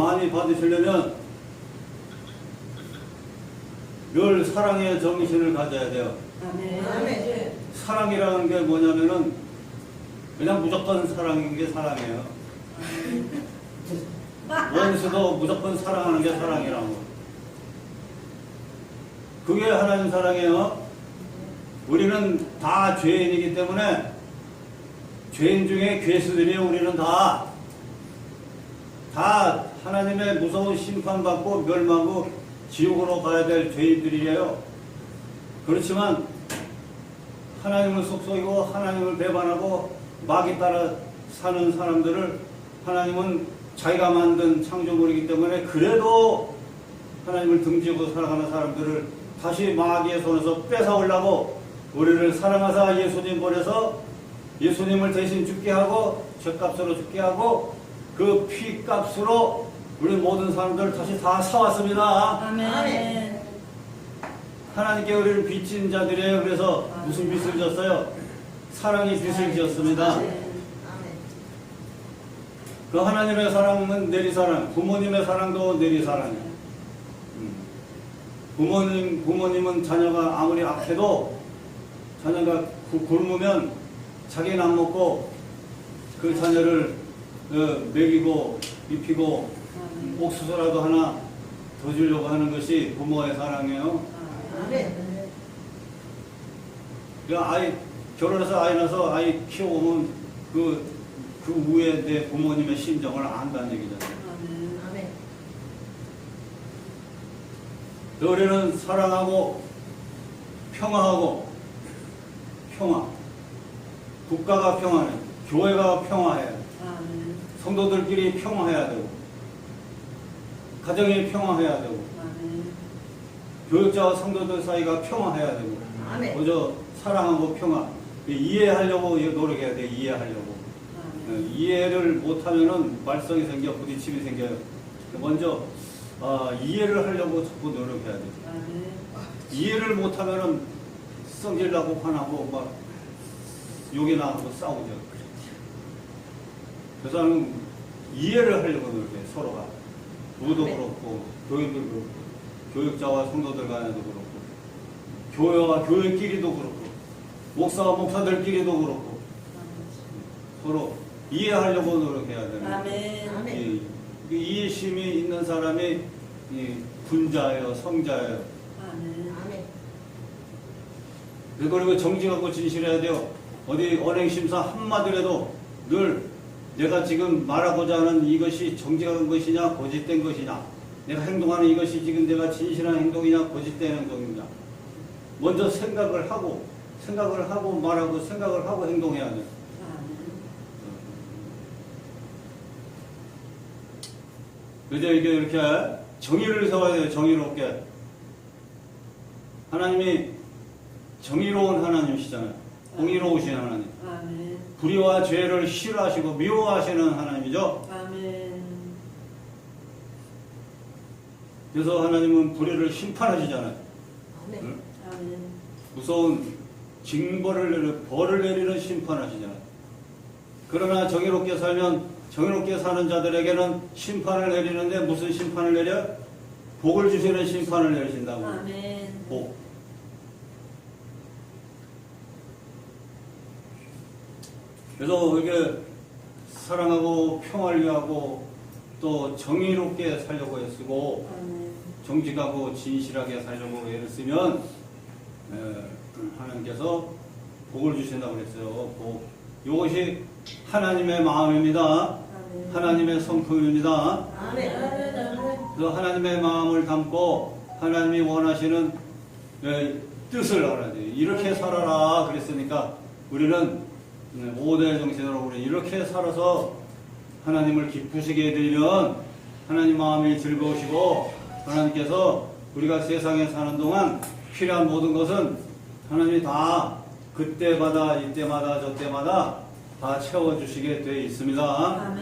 많이 받으시려면 늘 사랑의 정신을 가져야 돼요. 아멘. 사랑이라는 게 뭐냐면은 그냥 무조건 사랑인 게 사랑이에요. 원수도 무조건 사랑하는 게 사랑이라고. 그게 하나님 사랑이에요. 우리는 다 죄인이기 때문에 죄인 중에 괴수들이에요. 우리는 다 하나님의 무서운 심판받고 멸망하고 지옥으로 가야 될 죄인들이에요. 그렇지만 하나님을 속속이고 하나님을 배반하고 마귀 따라 사는 사람들을 하나님은 자기가 만든 창조물이기 때문에 그래도 하나님을 등지고 살아가는 사람들을 다시 마귀의 손에서 뺏어오려고 우리를 사랑하사 예수님 보내서 예수님을 대신 죽게 하고 죄값으로 죽게 하고 그 피값으로 우리 모든 사람들을 다시 다 사왔습니다. 아멘. 하나님께 우리는 빚진 자들이에요. 그래서 무슨 빚을 졌어요? 사랑이 빚을 지었습니다. 그 하나님의 사랑은 내리사랑, 부모님의 사랑도 내리사랑이에요. 부모님은 자녀가 아무리 악해도 자녀가 굶으면 자기는 안 먹고 그 자녀를 먹이고 입히고 옥수수라도 하나 더 주려고 하는 것이 부모의 사랑이에요. 아이 결혼해서 아이 낳아서 아이 키워보면 그 후에 내 부모님의 심정을 안다는 얘기잖아요. 우리는 사랑하고 평화하고 평화. 국가가 평화해. 교회가 평화해야 돼. 성도들끼리 평화해야 되고 가정이 평화해야 되고 교육자와 성도들 사이가 평화해야 되고 먼저 사랑하고 평화 이해하려고 노력해야 돼. 이해하려고 이해를 못하면은 말썽이 생겨 부딪힘이 생겨요. 먼저 이해를 하려고 자꾸 노력해야 돼. 이해를 못하면은 성질나고 화나고 막 욕이나 하고 싸우죠. 그래서 나는 이해를 하려고 노력해. 서로가 부도 그렇고 교인도 그렇고 교육자와 성도들 간에도 그렇고 교회와 교회끼리도 그렇고 목사와 목사들끼리도 그렇고 서로 이해하려고 노력해야 되는 이해심이 있는 사람이 군자예요. 성자예요. 그리고 정직하고 진실해야 돼요. 어디 언행심사 한마디라도 늘 내가 지금 말하고자 하는 이것이 정직한 것이냐 거짓된 것이냐 내가 행동하는 이것이 지금 내가 진실한 행동이냐 거짓된 행동이냐 먼저 생각을 하고 말하고 생각을 하고 행동해야 돼요. 그래서 이게 이렇게 정의를 세워야 돼요. 정의롭게. 하나님이 정의로운 하나님이시잖아요. 공의로우신 하나님. 불의와 죄를 싫어하시고 미워하시는 하나님이죠. 그래서 하나님은 불의를 심판하시잖아요. 응? 무서운 징벌을 벌을 내리는 심판하시잖아요. 그러나 정의롭게 살면 정의롭게 사는 자들에게는 심판을 내리는데 무슨 심판을 내려? 복을 주시는 심판을 내리신다고. 복. 그래서 이게 사랑하고 평화를 위하고 또 정의롭게 살려고 애쓰고 정직하고 진실하게 살려고 애를 쓰면 하나님께서 복을 주신다고 그랬어요. 복. 이것이 하나님의 마음입니다. 하나님의 성품입니다. 그래서 하나님의 마음을 담고 하나님이 원하시는 뜻을 알아야 돼요. 이렇게 살아라 그랬으니까 우리는 5대 정신으로 우리 이렇게 살아서 하나님을 기쁘시게 해드리면 하나님 마음이 즐거우시고 하나님께서 우리가 세상에 사는 동안 필요한 모든 것은 하나님이 다 그때마다 이때마다 저때마다 다 채워주시게 되어 있습니다.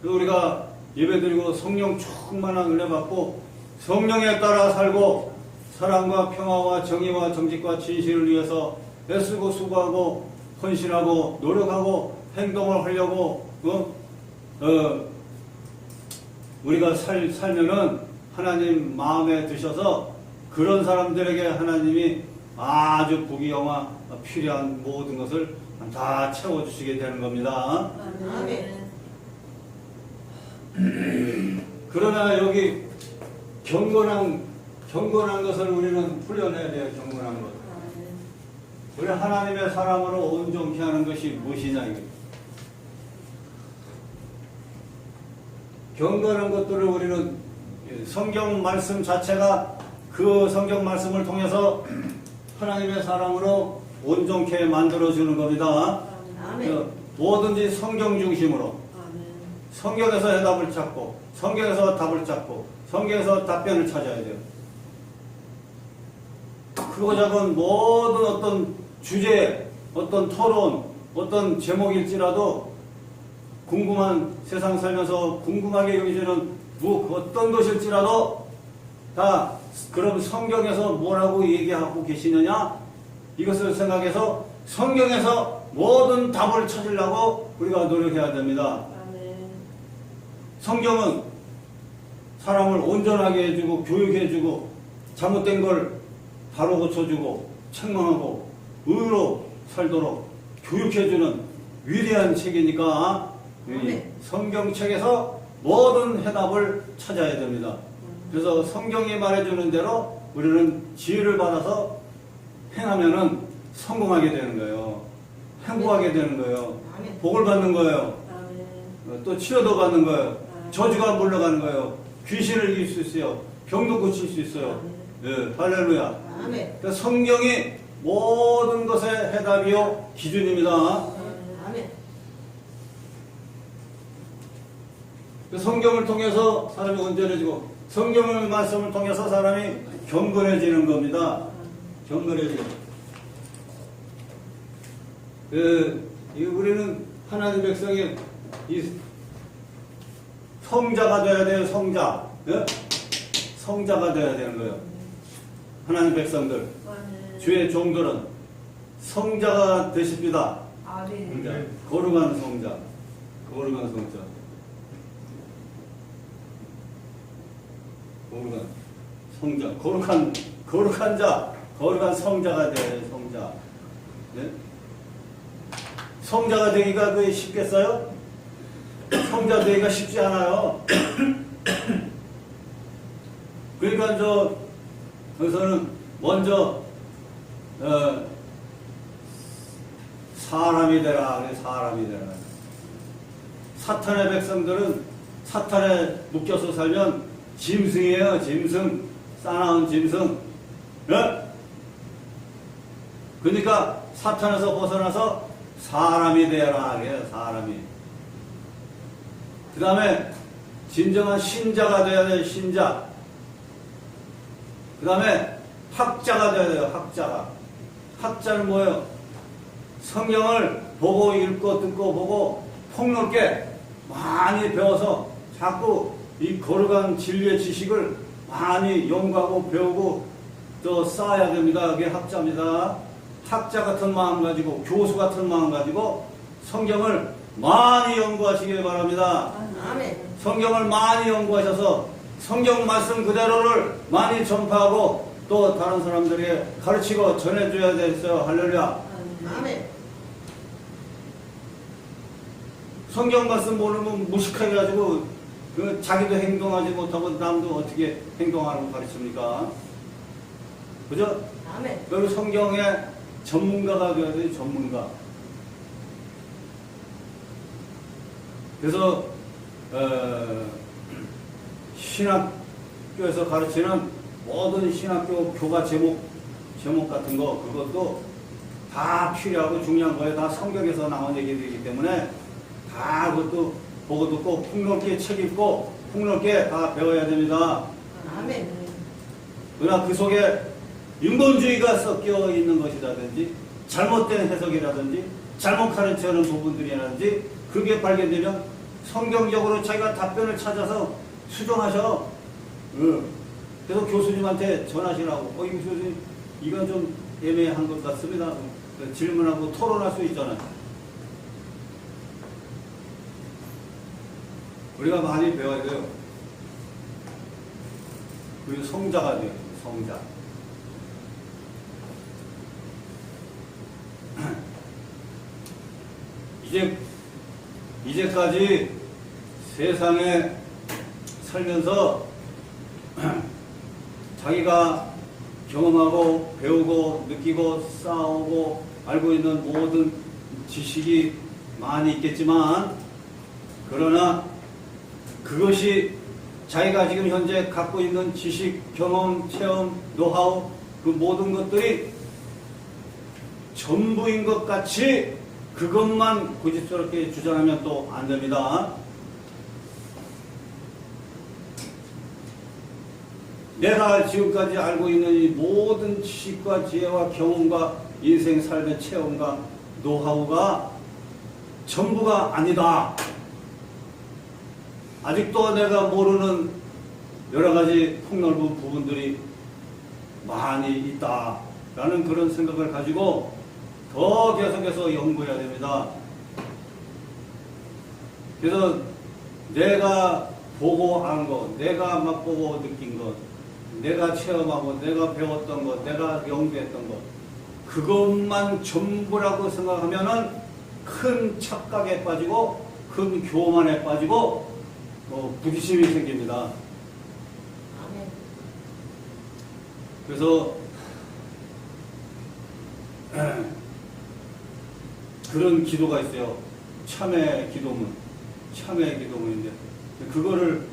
그래서 우리가 예배드리고 성령 충만한 은혜 받고 성령에 따라 살고 사랑과 평화와 정의와 정직과 진실을 위해서 애쓰고 수고하고 헌신하고 노력하고 행동을 하려고 우리가 살면은 하나님 마음에 드셔서 그런 사람들에게 하나님이 아주 부귀영화 필요한 모든 것을 다 채워주시게 되는 겁니다. 아멘. 그러나 여기 경건한 것을 우리는 훈련해야 돼요. 경건한 것. 우리 하나님의 사람으로 온전케 하는 것이 무엇이냐 이거. 경건한 것들을 우리는 성경 말씀 자체가 그 성경 말씀을 통해서 하나님의 사람으로 온전케 만들어주는 겁니다. 아멘. 뭐든지 성경 중심으로 성경에서 해답을 찾고 성경에서 답을 찾고 성경에서 답변을 찾아야 돼요. 크고 작은 모든 어떤 주제, 어떤 토론, 어떤 제목일지라도 궁금한 세상 살면서 궁금하게 여기지는 어떤 것일지라도 다 그럼 성경에서 뭐라고 얘기하고 계시느냐 이것을 생각해서 성경에서 모든 답을 찾으려고 우리가 노력해야 됩니다. 성경은 사람을 온전하게 해주고 교육해주고 잘못된 걸 바로 고쳐주고 책망하고 의로 살도록 교육해주는 위대한 책이니까 성경책에서 모든 해답을 찾아야 됩니다. 그래서 성경이 말해주는 대로 우리는 지혜를 받아서 행하면은 성공하게 되는 거예요. 행복하게 되는 거예요. 복을 받는 거예요. 또 치료도 받는 거예요. 저주가 물러가는 거예요. 귀신을 이길 수 있어요. 병도 고칠 수 있어요. 예, 할렐루야. 그러니까 성경이 모든 것의 해답이요 기준입니다. 성경을 통해서 사람이 온전해지고 성경의 말씀을 통해서 사람이 경건해지는 겁니다. 경건해지는. 우리는 하나님 백성이 이 성자가 되어야 돼요. 성자. 예? 성자가 되어야 되는 거예요. 하나님 백성들. 주의 종들은 성자가 되십니다. 거룩한 성자. 거룩한 성자. 거룩한 성자. 거룩한 자. 거룩한 성자가 돼야 돼요. 성자. 네? 성자가 되기가 그게 쉽겠어요? 성자 되기가 쉽지 않아요. 그러니까 여기서는 먼저 사람이 되라. 사람이 되라. 사탄의 백성들은 사탄에 묶여서 살면 짐승이에요. 짐승. 싸나운 짐승. 네? 그러니까 사탄에서 벗어나서 사람이 되어라. 사람이. 그 다음에 진정한 신자가 되어야 돼요. 신자. 그 다음에 학자가 되어야 돼요. 학자가. 학자는 뭐예요? 성경을 보고 읽고 듣고 보고 폭넓게 많이 배워서 자꾸 이 거룩한 진리의 지식을 많이 연구하고 배우고 또 쌓아야 됩니다. 그게 학자입니다. 학자 같은 마음 가지고 교수 같은 마음 가지고 성경을 많이 연구하시길 바랍니다. 성경을 많이 연구하셔서 성경 말씀 그대로를 많이 전파하고 또 다른 사람들에게 가르치고 전해줘야 되겠어요. 할렐루야. 성경 말씀 모르면 무식하게 가지고 자기도 행동하지 못하고 남도 어떻게 행동하라고 가르칩니까? 그죠? 그리고 성경의 전문가가 되어야 돼요. 전문가. 그래서 신학교에서 가르치는 모든 신학교 교과 제목 같은 거 그것도 다 필요하고 중요한 거예요. 다 성경에서 나온 얘기들이기 때문에 다 그것도 보고 듣고 폭넓게 책 읽고 폭넓게 다 배워야 됩니다. 그러나 그 속에 인본주의가 섞여 있는 것이라든지 잘못된 해석이라든지 잘못 가르치는 부분들이라든지 그게 발견되면 성경적으로 자기가 답변을 찾아서 수정하셔. 그래서 교수님한테 전하시라고. 이 교수님 이건 좀 애매한 것 같습니다. 질문하고 토론할 수 있잖아요. 우리가 많이 배워야 돼요. 그리고 성자가 돼요. 성자. 이제까지 세상에 살면서 자기가 경험하고 배우고 느끼고 쌓아오고 알고 있는 모든 지식이 많이 있겠지만, 그러나 그것이 자기가 지금 현재 갖고 있는 지식, 경험, 체험, 노하우, 그 모든 것들이 전부인 것 같이 그것만 고집스럽게 주장하면 또 안 됩니다. 내가 지금까지 알고 있는 이 모든 지식과 지혜와 경험과 인생 삶의 체험과 노하우가 전부가 아니다. 아직도 내가 모르는 여러 가지 폭넓은 부분들이 많이 있다라는 그런 생각을 가지고 더 계속해서 연구해야 됩니다. 그래서 내가 보고 안 것, 내가 맛보고 느낀 것, 내가 체험하고 내가 배웠던 것, 내가 연구했던 것, 그것만 전부라고 생각하면은 큰 착각에 빠지고 큰 교만에 빠지고 부딪힘이 생깁니다. 아멘. 그래서 그런 기도가 있어요. 참회 기도문. 참회 기도문인데 그거를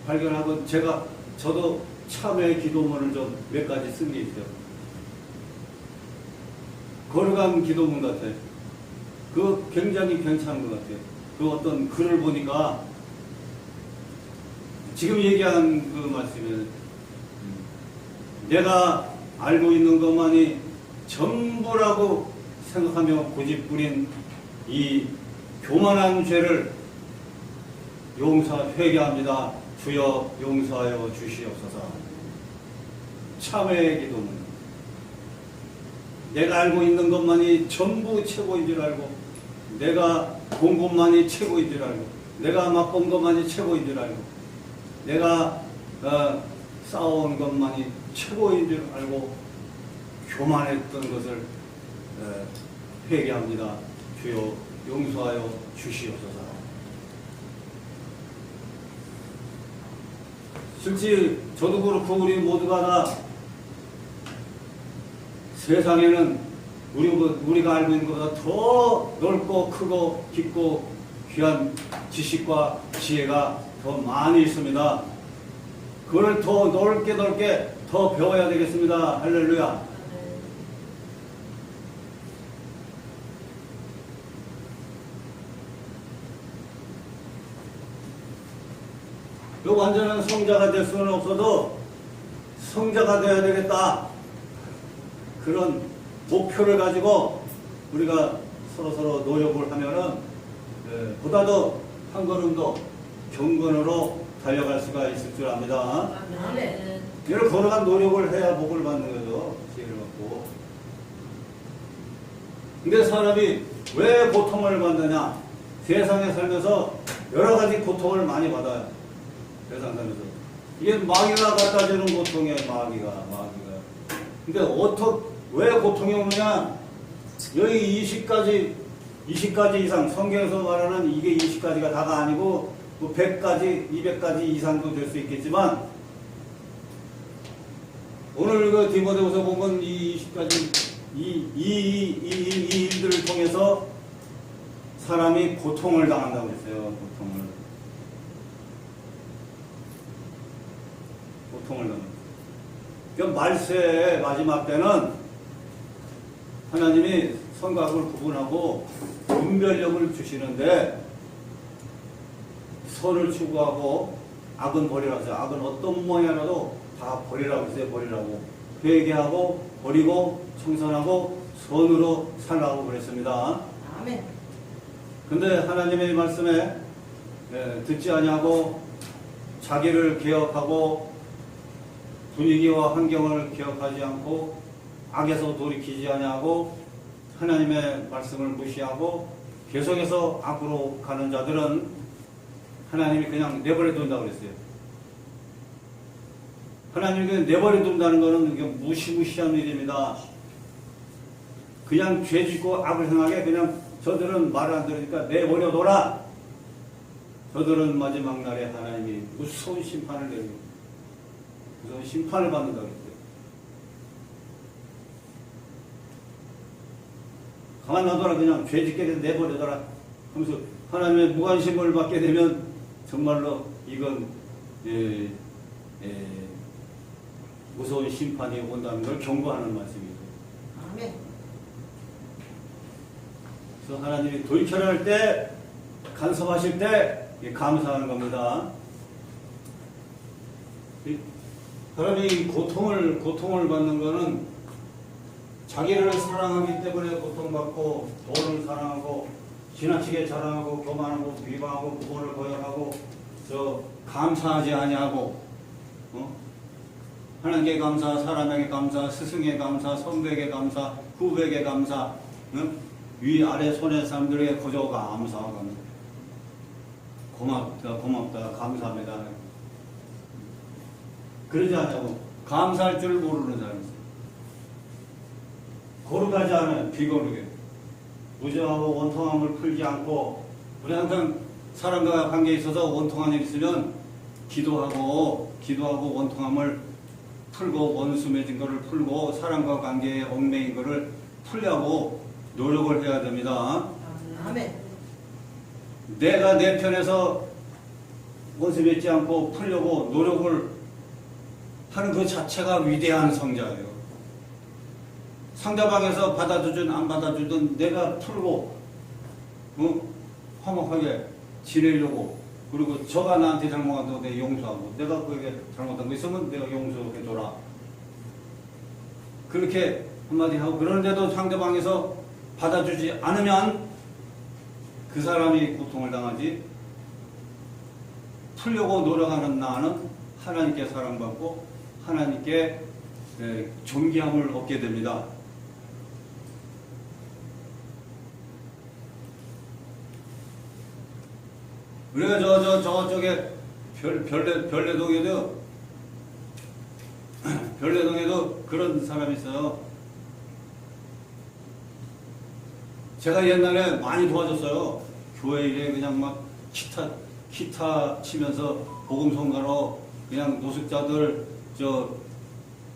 발견하고 저도 참회 기도문을 좀 몇 가지 쓴 게 있어요. 거룩한 기도문 같아요. 그거 굉장히 괜찮은 것 같아요. 그 어떤 글을 보니까 지금 얘기한 그 말씀이에요. 내가 알고 있는 것만이 전부라고 생각하며 고집부린 이 교만한 죄를 회개합니다. 주여 용서하여 주시옵소서. 참회의 기도문. 내가 알고 있는 것만이 전부 최고인 줄 알고, 내가 본 것만이 최고인 줄 알고, 내가 맛본 것만이 최고인 줄 알고, 내가 쌓아온 것만이 최고인 줄 알고 교만했던 것을 회개합니다. 주여 용서하여 주시옵소서. 실제 저도 그렇고 우리 모두가 다 세상에는 우리가 알고 있는 것보다 더 넓고 크고 깊고 귀한 지식과 지혜가 더 많이 있습니다. 그걸 더 넓게 더 배워야 되겠습니다. 할렐루야. 그 완전한 성자가 될 수는 없어도 성자가 되어야 되겠다. 그런 목표를 가지고 우리가 서로 노력을 하면은 보다도 한 걸음 더 경건으로 달려갈 수가 있을 줄 압니다. 아멘. 이런 걸어간 노력을 해야 복을 받는 거죠. 지혜를 받고. 근데 사람이 왜 고통을 받느냐? 세상에 살면서 여러 가지 고통을 많이 받아요. 세상 살면서. 이게 마귀가 갖다 주는 고통이에요. 마귀가. 근데 왜 고통이 오느냐? 여기 20가지 이상, 성경에서 말하는 이게 20가지가 다가 아니고 100가지, 200가지 이상도 될 수 있겠지만, 오늘 그 디모데후서 보면 이 20가지 이 일들을 통해서 사람이 고통을 당한다고 했어요. 고통을 당한다. 그러니까 말세의 마지막 때는 하나님이 선과 악을 구분하고 분별력을 주시는데, 선을 추구하고 악은 버리라고 했어요. 악은 어떤 모양이라도 다 버리라고 했어요. 버리라고. 회개하고 버리고 청산하고 선으로 살라고 그랬습니다. 아멘. 근데 하나님의 말씀에 듣지 아니하고 자기를 개혁하고 분위기와 환경을 개혁하지 않고 악에서 돌이키지 아니하고 하나님의 말씀을 무시하고 계속해서 악으로 가는 자들은 하나님이 그냥 내버려 둔다고 그랬어요. 하나님께 내버려 둔다는 것은 이게 무시무시한 일입니다. 그냥 죄 짓고 악을 행하게 그냥 저들은 말을 안 들으니까 내버려 둬라. 저들은 마지막 날에 하나님이 무서운 심판을 내리고 무서운 심판을 받는다 그랬어요. 가만 놔둬라. 그냥 죄 짓게 돼서 내버려둬라 하면서 하나님의 무관심을 받게 되면 정말로 이건 무서운 심판이 온다는 걸 경고하는 말씀이죠. 아멘. 그래서 하나님이 돌이켜낼 때, 간섭하실 때 감사하는 겁니다. 사람이 고통을 받는 것은 자기를 사랑하기 때문에 고통받고, 돈을 사랑하고, 지나치게 자랑하고, 교만하고, 비방하고, 부모를 거역하고, 감사하지 아니하고, 하나님께 감사, 사람에게 감사, 스승에게 감사, 선배에게 감사, 후배에게 감사, 위아래 손에 사람들에게 거저 감사하고 고맙다, 감사합니다. 그러지 않냐고 감사할 줄 모르는 사람이 있어요. 거룩하지 않아요. 비거룩해. 무정하고 원통함을 풀지 않고, 우리 항상 사람과 관계에 있어서 원통한 일 있으면 기도하고 원통함을 풀고, 원수 맺은 것을 풀고, 사람과 관계에 얽매인 것을 풀려고 노력을 해야 됩니다. 아멘. 내가 내 편에서 원수 맺지 않고 풀려고 노력을 하는 그 자체가 위대한 성자예요. 상대방에서 받아주든 안 받아주든 내가 풀고 화목하게 지내려고, 그리고 저가 나한테 잘못한 거 내가 용서하고, 내가 그에게 잘못한 거 있으면 내가 용서해줘라. 그렇게 한마디 하고, 그런데도 상대방에서 받아주지 않으면 그 사람이 고통을 당하지, 풀려고 노력하는 나는 하나님께 사랑받고 하나님께 존귀함을 얻게 됩니다. 우리가 저쪽에 별내동에도 그런 사람이 있어요. 제가 옛날에 많이 도와줬어요. 교회 일에 그냥 막 기타 치면서 복음성가로 그냥 노숙자들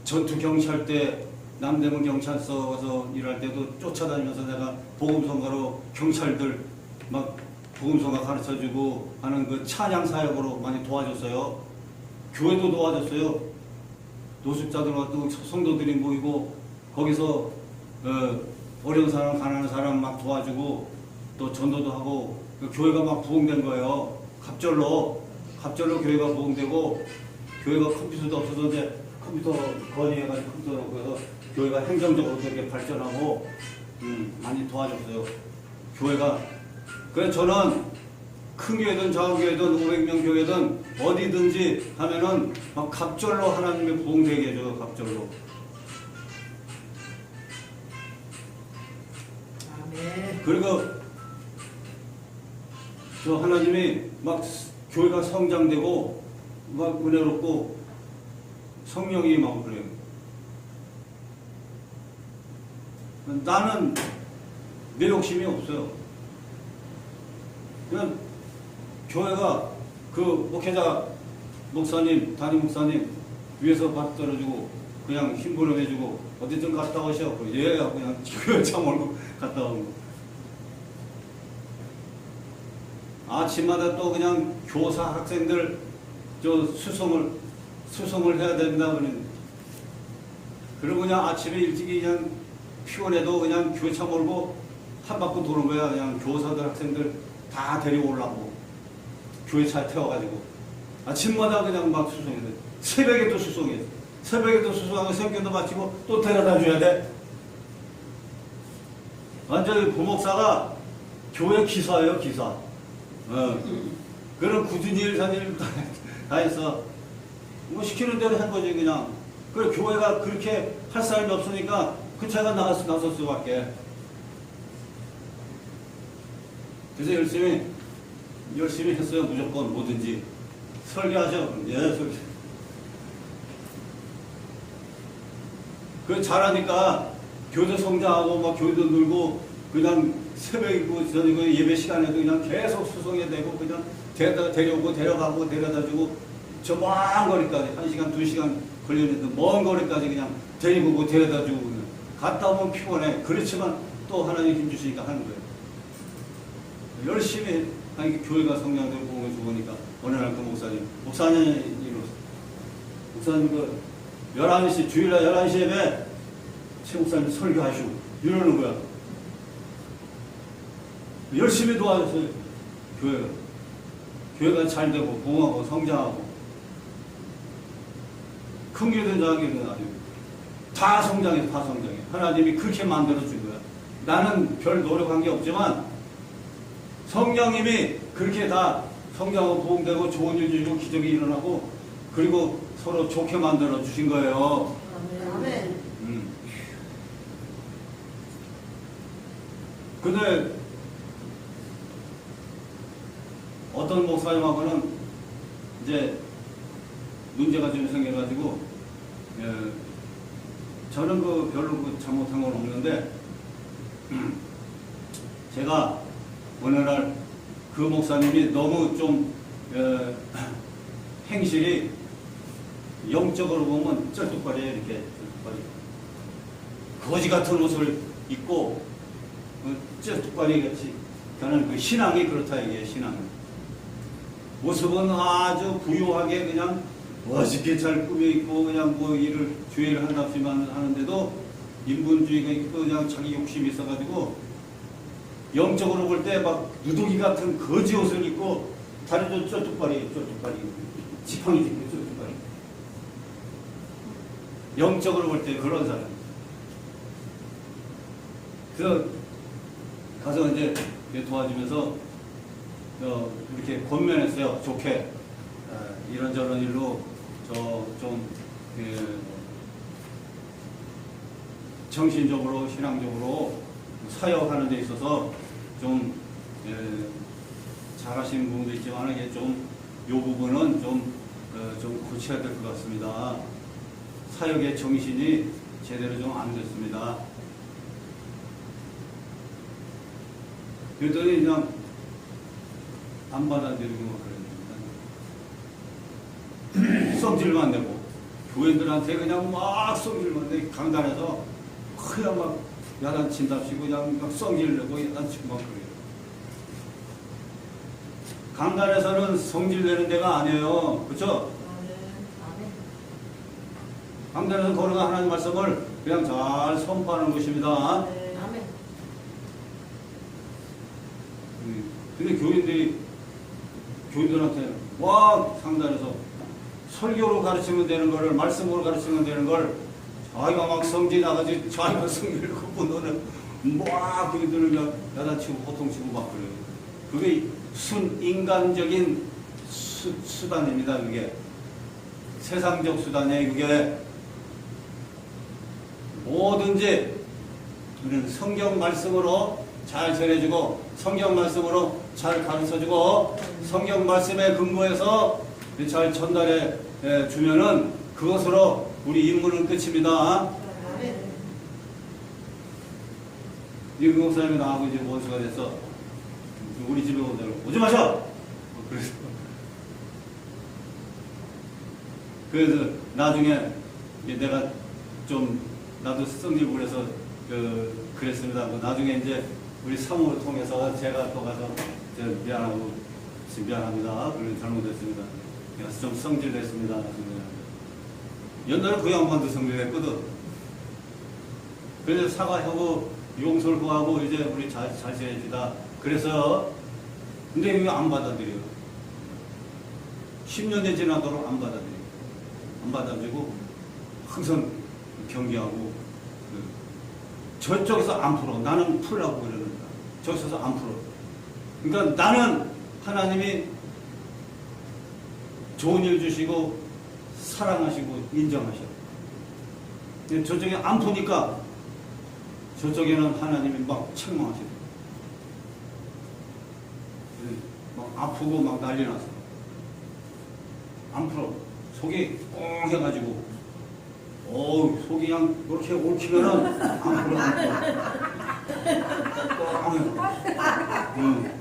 전투 경찰대 남대문 경찰서 가서 일할 때도 쫓아다니면서 내가 복음성가로 경찰들 막 복음성가 가르쳐주고 하는 그 찬양 사역으로 많이 도와줬어요. 교회도 도와줬어요. 노숙자들과 또 성도들이 모이고 거기서 어려운 사람, 가난한 사람 막 도와주고 또 전도도 하고, 교회가 막 부흥된 거예요. 갑절로 교회가 부흥되고, 교회가 컴퓨터도 없어서 이제 컴퓨터 건의해가지고 컴퓨터 놓고 해서 교회가 행정적으로 되게 발전하고 많이 도와줬어요. 교회가. 그래서 저는 큰 교회든 작은 교회든 500명 교회든 어디든지 하면은 막 갑절로 하나님의 부흥되게 해줘요. 갑절로. 그리고 저 하나님이 막 교회가 성장되고 막 은혜롭고 성령이 막 그래요. 나는 내 욕심이 없어요. 그냥 교회가 그 목회자 목사님, 담임 목사님 위에서 밥 떨어주고 그냥 힘부름해주고 어디든 갔다 오셔. 예, 그냥 교회 차 몰고 갔다 오는 거. 아침마다 또 그냥 교사 학생들 수송을 해야 된다 그러는. 그리고 그냥 아침에 일찍이 그냥 피곤해도 그냥 교차 몰고 한 바퀴 도는 거야. 그냥 교사들 학생들 다 데리고 오려고 교회 차에 태워가지고 아침마다 그냥 막 수송해. 새벽에 또 수송해. 새벽에 또 수송하고 성경도 마치고 또 데려다 줘야 돼. 완전히 부목사가 교회 기사예요, 기사. 그런 굳은 일, 산일 다 했어. 뭐 시키는 대로 한 거지, 그냥. 그래, 교회가 그렇게 할 사람이 없으니까 그 차가 나설 수밖에. 그래서 열심히 했어요, 무조건, 뭐든지. 설계하죠. 예, 설계. 그 잘하니까 교도 성장하고 막 교도 늘고 그냥 새벽이고 저녁 예배 시간에도 그냥 계속 수송해 되고 그냥 데려오고 데려가고 데려다주고 저 먼 거리까지 1시간 2시간 걸리는데 먼 거리까지 그냥 데리고 오고 데려다주고 그냥 갔다 오면 피곤해. 그렇지만 또 하나님 힘 주시니까 하는 거예요. 열심히 하니까 교회가 성장되고 보면 좋으니까 어느 날 그 목사님 그 11시 주일날 11시 예배 최 목사님 설교하시고 이러는 거야. 열심히 도와줬어요. 교회가 잘 되고 봉하고 성장하고 큰 교회든 작은 교회든 아니고 다 성장해. 하나님이 그렇게 만들어준 거야. 나는 별 노력한 게 없지만 성령님이 그렇게 다 성장하고 보험되고 좋은 일 주시고 기적이 일어나고 그리고 서로 좋게 만들어 주신 거예요. 아멘. 근데 어떤 목사님하고는 이제 문제가 좀 생겨가지고 저는 그 별로 그 잘못한 건 없는데 제가 어느 날 그 목사님이 너무 좀 행실이 영적으로 보면 쩔뚝거려요. 이렇게 거지 같은 옷을 입고 쩔뚝거리 같이 저는 그 신앙이 그렇다 이게 신앙. 모습은 아주 부유하게 그냥 멋있게 잘 꾸며 입고 그냥 뭐 일을 주의를 한답시만 하는데도 인본주의가 있고 그냥 자기 욕심이 있어가지고 영적으로 볼 때 막 누더기 같은 거지 옷을 입고 다리도 쩔뚝거리 지팡이 짚고 쩔뚝거리. 영적으로 볼 때 그런 사람. 그래서 가서 이제 도와주면서 이렇게 권면했어요. 좋게 이런저런 일로 좀 정신적으로 신앙적으로 사역하는 데 있어서 좀 잘하시는 부분도 있지만 이게 좀 이 부분은 좀 고쳐야 될 것 같습니다. 사역의 정신이 제대로 좀 안 됐습니다. 그랬더니 그냥 안 받아들이고 그랬습니다. 성질만 내고 교인들한테 그냥 막 성질만 내고 강단에서 그냥 막 야단친답시고 그냥 막 성질 내고 야단치고 막 그래요. 강단에서는 성질 내는 데가 아니에요. 그렇죠? 강단에서 걸어가 하나님 말씀을 그냥 잘 선포하는 것입니다. 아멘. 근데 교인들한테 와 상단에서 설교로 가르치면 되는 거를 말씀으로 가르치면 되는 걸 자기가 막 성질 나가지고 자기가 성질 긋고 너는 막 교인들을 야단치고 호통치고 막 그래요. 그게 인간적인 수단입니다. 그게 세상적 수단이에요. 그게 뭐든지 우리는 성경 말씀으로 잘 전해주고 성경 말씀으로 잘 가르쳐주고 성경 말씀에 근거해서 잘 전달해 주면은 그것으로 우리 임무는 끝입니다. 이 목사님이 나하고 이제 원수가 됐어. 우리 집에 오지 마셔. 그래서 나중에 내가 좀 나도 성질 부려서 그랬습니다. 나중에 이제 우리 사무를 통해서 제가 또 가서 미안합니다. 그런 잘못했습니다. 그래서 좀 성질냈습니다. 옛날에 그 양반도 성질냈거든. 그래서 사과하고 용서를 구하고 이제 우리 잘 지내지다. 그래서 근데 이거 안 받아들여요. 10년이 지나도록 안 받아들이고 항상 경계하고 저쪽에서 안 풀어. 나는 풀라고 그러는데 저쪽에서 안 풀어. 그러니까 나는 하나님이 좋은 일 주시고 사랑하시고 인정하셔. 저쪽에 안 푸니까 저쪽에는 하나님이 막 책망하시고 막 아프고 막 난리 났어. 안 풀어. 속이 꽁 해가지고 속이 그냥 이렇게 옳히면은 안 풀어. 응.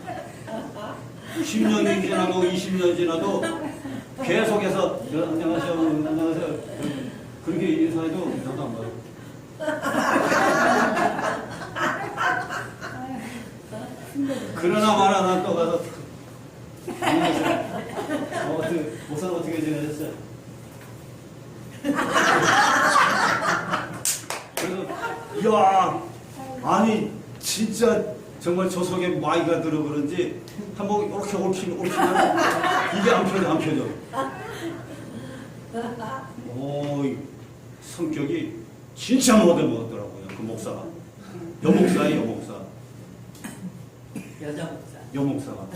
10년이 지나도 20년 지나도 계속해서 안녕하세요, 안녕하세요. 그렇게 인사해도 인사도 안 받아. 그러나 마나 난 또 가서 안녕하세요. 어떻게 목사는 어떻게 지내셨어요? 그래서 이야 아니 진짜 정말 저 속에 마이가 들어 그런지 한번 이렇게 옳히면 이게 안 펴져. 오 성격이 진짜 못되더라고요 그 목사가. 여목사예요 여목사. 여자 목사. 여목사가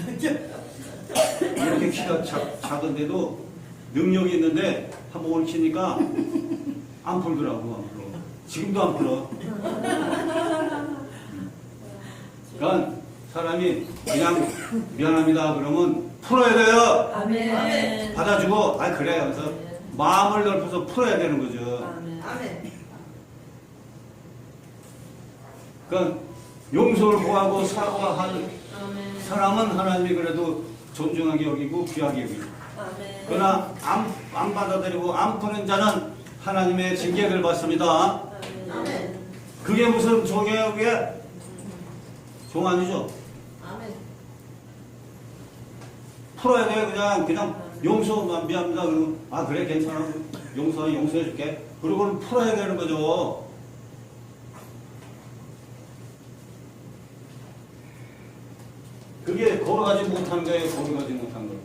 이렇게 키가 작은데도 능력이 있는데 한번 옳히니까 안 풀더라고 안 풀어. 지금도 안 풀어. 그러니까 사람이 그냥 미안합니다 그러면 풀어야 돼요. 아멘. 받아주고 그래 하면서 마음을 넓혀서 풀어야 되는 거죠. 아멘. 그러니까 용서를 구하고 사과하는 아멘. 사람은 하나님이 그래도 존중하게 여기고 귀하게 여기고, 아멘. 그러나 안 받아들이고 안 푸는 자는 하나님의 징계를 받습니다. 아멘. 그게 무슨 종이에요 그게? 종 아니죠? 아멘. 풀어야 돼요. 그냥 용서만 미안합니다 그러면 그래 괜찮아 용서해 줄게 그러고는 풀어야 되는 거죠. 그게 걸어가지 못한 거예요. 걸어가지 못한 거.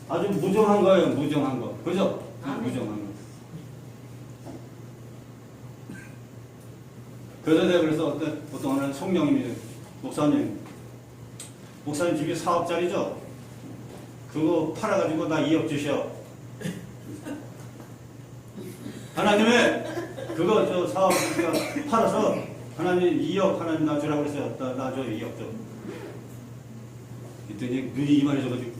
아주 무정한 거예요. 무정한 거. 그죠? 무정한 거. 그래서 내가 그래서 어떤 하나는 성령님이 목사님 집이 4억짜리죠? 그거 팔아가지고 나 2억 주셔. 하나님의 그거 저 사업 팔아서 하나님 2억 하나님 나 주라고 그랬어요. 나 줘 2억 줘. 그랬더니 눈이 이만해져가지고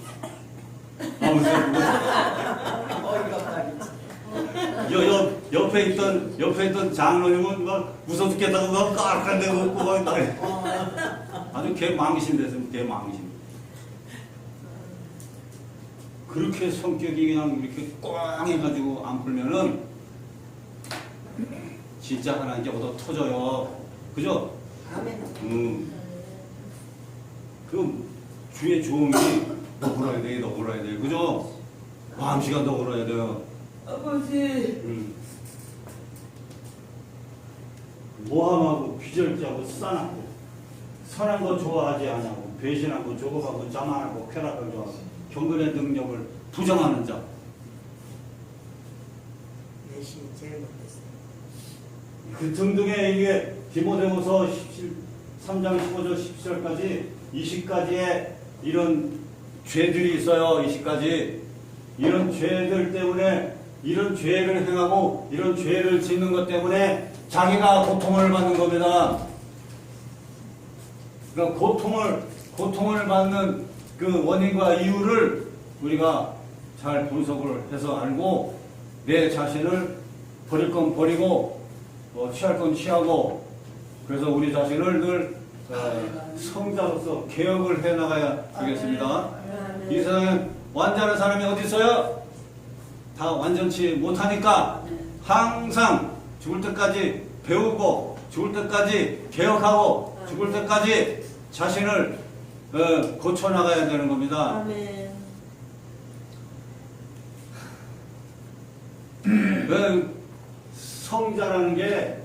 옆에 있던 장로님은 막 웃어 죽겠다고 막 까락한데 웃고 막 아주 개망신 됐으면 개망신. 그렇게 성격이 그냥 이렇게 꽝 해가지고 안 풀면은 진짜 하나님께 얻어 터져요. 그죠? 아멘. 그 주의 조응이 너 걸어야 돼, 너 걸어야 돼. 그죠? 마음시간 너 걸어야 돼요. 아버지. 모함하고 비절자고 싸납고 선한 거 좋아하지 않냐고 배신하고 조급하고 자만하고 쾌락을 좋아하고 경건의 능력을 부정하는 자. 내신이 제일 못했어요. 그 등등의 이게 디모데후서 3장 15절 17절까지 20가지의 이런 죄들이 있어요. 20가지 이런 죄들 때문에 이런 죄를 행하고 이런 죄를 짓는 것 때문에 자기가 고통을 받는 겁니다. 그러니까 고통을 받는 그 원인과 이유를 우리가 잘 분석을 해서 알고 내 자신을 버릴 건 버리고 취할 건 취하고 그래서 우리 자신을 늘 성자로서 개혁을 해나가야 되겠습니다. 이 세상에 완전한 사람이 어디 있어요? 다 완전치 못하니까 항상 죽을 때까지 배우고 죽을 때까지 개혁하고 죽을 때까지 자신을 고쳐나가야 되는 겁니다. 아멘. 성자라는 게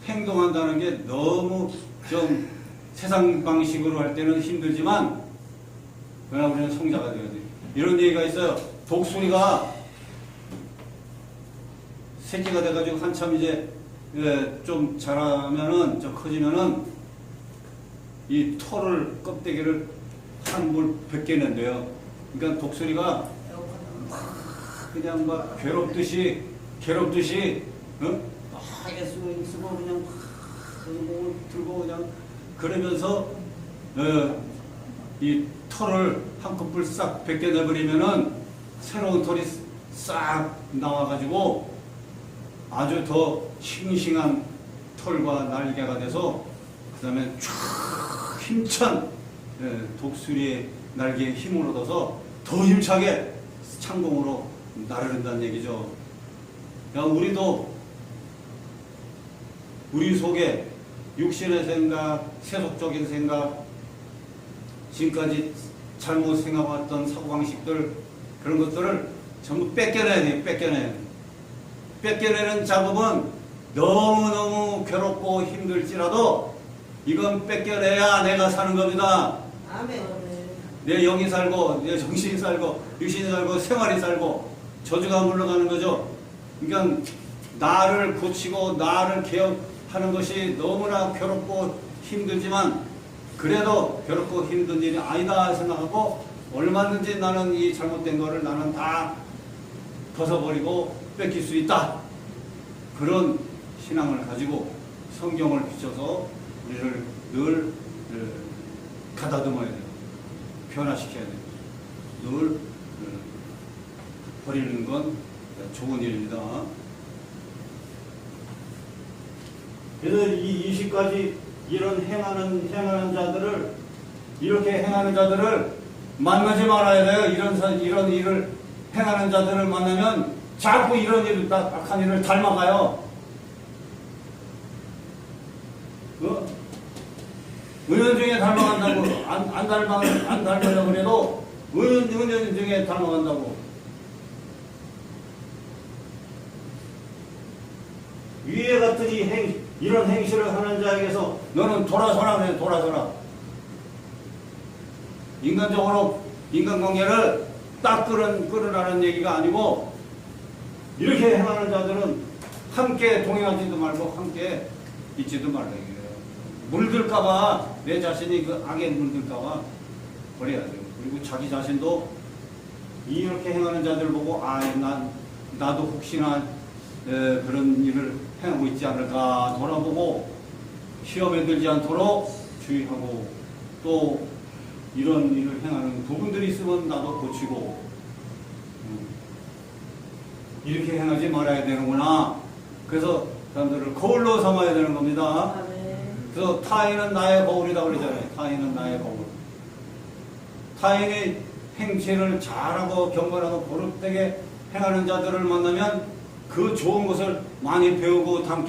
행동한다는 게 너무 좀 세상 방식으로 할 때는 힘들지만 그러나 우리는 성자가 되어야 돼요. 이런 얘기가 있어요. 독수리가 새끼가 돼가지고 한참 이제 좀 자라면은 좀 커지면은 이 털을 껍데기를 한 물 100개 낸대요. 그러니까 독수리가 그냥 막 괴롭듯이 하게 쓰고 그냥 목을 들고 그냥 그러면서 이 털을 한꺼풀 싹 벗겨내버리면은 새로운 털이 싹 나와가지고 아주 더 싱싱한 털과 날개가 돼서 그 다음에 쫙 힘찬 독수리의 날개에 힘을 얻어서 더 힘차게 창공으로 나르는다는 얘기죠. 우리도 우리 속에 육신의 생각, 세속적인 생각, 지금까지 잘못 생각했던 사고방식들, 그런 것들을 전부 뺏겨내야 돼요. 뺏겨내는 작업은 너무너무 괴롭고 힘들지라도 이건 뺏겨내야 내가 사는 겁니다. 아멘. 내 영이 살고, 내 정신이 살고, 육신이 살고, 생활이 살고, 저주가 물러가는 거죠. 그러니까 나를 고치고 나를 개혁하는 것이 너무나 괴롭고 힘들지만 그래도 괴롭고 힘든 일이 아니다 생각하고 얼마든지 나는 이 잘못된 거를 나는 다 벗어버리고 뺏길 수 있다. 그런 신앙을 가지고 성경을 비춰서 우리를 늘 가다듬어야 돼요. 변화시켜야 돼요. 늘 버리는 건 좋은 일입니다. 그래서 이 20가지 이런 행하는 자들을, 이렇게 행하는 자들을 만나지 말아야 돼요. 이런 일을 행하는 자들을 만나면 자꾸 이런 일을, 악한 일을 닮아가요. 은연중에 닮아간다고, 안 닮으려고 그래도 은연중에 닮아간다고. 위에 같은 이런 행실을 하는 자에게서 너는 돌아서라 그래. 돌아서라. 인간적으로 인간관계를 딱 끌어라는 얘기가 아니고 이렇게 행하는 자들은 함께 동행하지도 말고 함께 있지도 말라 이거예요. 물들까봐, 내 자신이 그 악에 물들까봐 버려야 돼요. 그리고 자기 자신도 이렇게 행하는 자들 보고 나도 혹시나 그런 일을 행하고 있지 않을까 돌아보고 시험에 들지 않도록 주의하고, 또 이런 일을 행하는 부분들이 있으면 나도 고치고 이렇게 행하지 말아야 되는구나. 그래서 사람들을 거울로 삼아야 되는 겁니다. 그래서 타인은 나의 거울이다 그러잖아요. 타인은 나의 거울. 타인의 행실을 잘하고 경건하고 고릇되게 행하는 자들을 만나면 그 좋은 것을 많이 배우고 담게